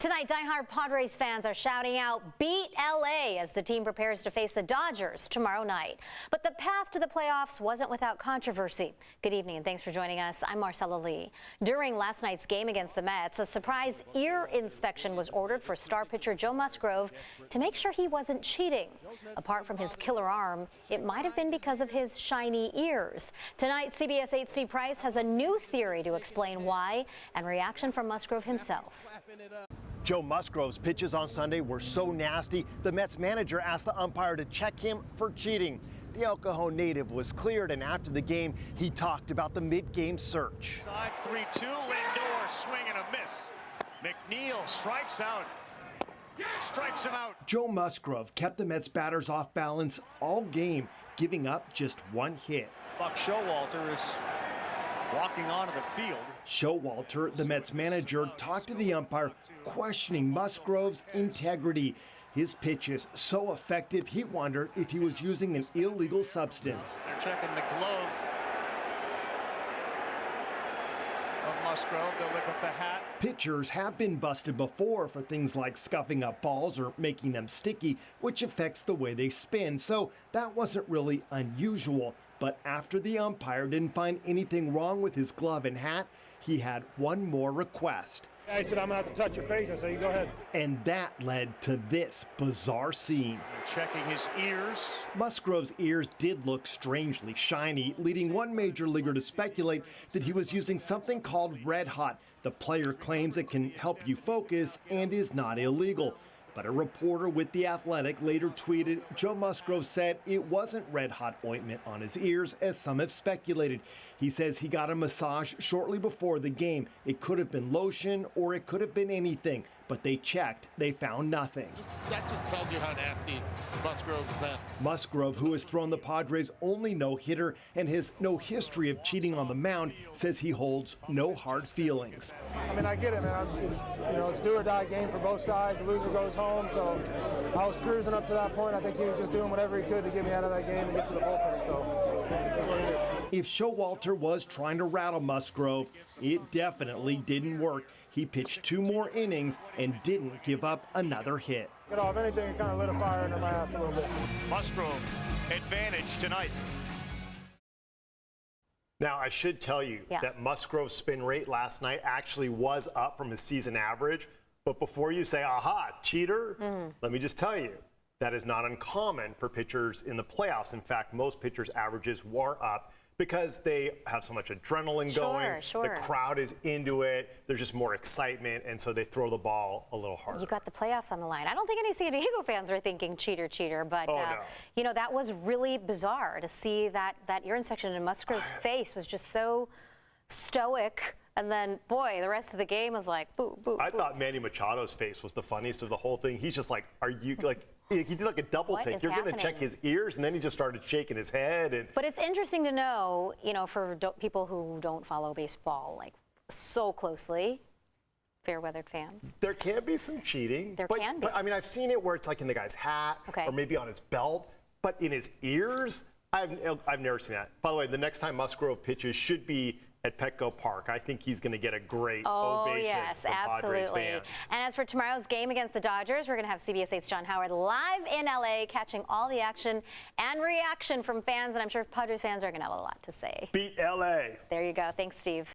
Tonight, diehard Padres fans are shouting out, "Beat LA," as the team prepares to face the Dodgers tomorrow night. But the path to the playoffs wasn't without controversy. Good evening and thanks for joining us. I'm Marcella Lee. During last night's game against the Mets, a surprise ear inspection was ordered for star pitcher Joe Musgrove to make sure he wasn't cheating. Apart from his killer arm, it might have been because of his shiny ears. Tonight, CBS 8's Steve Price has a new theory to explain why, and reaction from Musgrove himself. Joe Musgrove's pitches on Sunday were so nasty, the Mets manager asked the umpire to check him for cheating. The El Cajon native was cleared, and after the game, he talked about the mid-game search. Side 3-2, Lindor, swing and a miss. McNeil strikes out. Strikes him out. Joe Musgrove kept the Mets batters off balance all game, giving up just one hit. Buck Showalter is walking onto the field. Showalter, the Mets manager, talked to the umpire, questioning Musgrove's integrity. His pitches so effective, he wondered if he was using an illegal substance. They're checking the glove of Musgrove. They'll look at the hat. Pitchers have been busted before for things like scuffing up balls or making them sticky, which affects the way they spin, so that wasn't really unusual. But after the umpire didn't find anything wrong with his glove and hat, he had one more request. I said, "I'm going to have to touch your face." I said, "You go ahead." And that led to this bizarre scene. Checking his ears. Musgrove's ears did look strangely shiny, leading one major leaguer to speculate that he was using something called Red Hot. The player claims it can help you focus and is not illegal. But a reporter with The Athletic later tweeted Joe Musgrove said it wasn't Red Hot ointment on his ears, as some have speculated. He says he got a massage shortly before the game. It could have been lotion or it could have been anything. But they checked. They found nothing. That just tells you how nasty Musgrove's been. Musgrove, who has thrown the Padres' only no-hitter and has no history of cheating on the mound, says he holds no hard feelings. I mean, I get it, man. It's do or die game for both sides. The loser goes home, so I was cruising up to that point. I think he was just doing whatever he could to get me out of that game and get to the bullpen, so that's what it is. If Showalter was trying to rattle Musgrove, it definitely didn't work. He pitched 2 more innings and didn't give up another hit. If anything, it kind of lit a fire under my ass a little bit. Musgrove, advantage tonight. Now, I should tell you that Musgrove's spin rate last night actually was up from his season average. But before you say, aha, cheater, let me just tell you, that is not uncommon for pitchers in the playoffs. In fact, most pitchers' averages were up because they have so much adrenaline going. Sure. The crowd is into it. There's just more excitement, and so they throw the ball a little harder. You got the playoffs on the line. I don't think any San Diego fans are thinking cheater, but no. that was really bizarre to see that ear inspection, and Musgrove's face was just so stoic. And then, boy, the rest of the game was like, boo, boo, I thought Manny Machado's face was the funniest of the whole thing. He's just like, are you, like, he did like a double take. You're going to check his ears, and then he just started shaking his head. But it's interesting to know, for people who don't follow baseball, like, so closely, fair-weathered fans. There can be some cheating. There can be. But, I mean, I've seen it where it's like in the guy's hat or maybe on his belt, but in his ears, I've never seen that. By the way, the next time Musgrove pitches should be at Petco Park. I think he's going to get a great ovation from Padres fans. And as for tomorrow's game against the Dodgers, we're going to have CBS 8's John Howard live in LA, catching all the action and reaction from fans, and I'm sure Padres fans are going to have a lot to say. Beat LA. There you go. Thanks, Steve.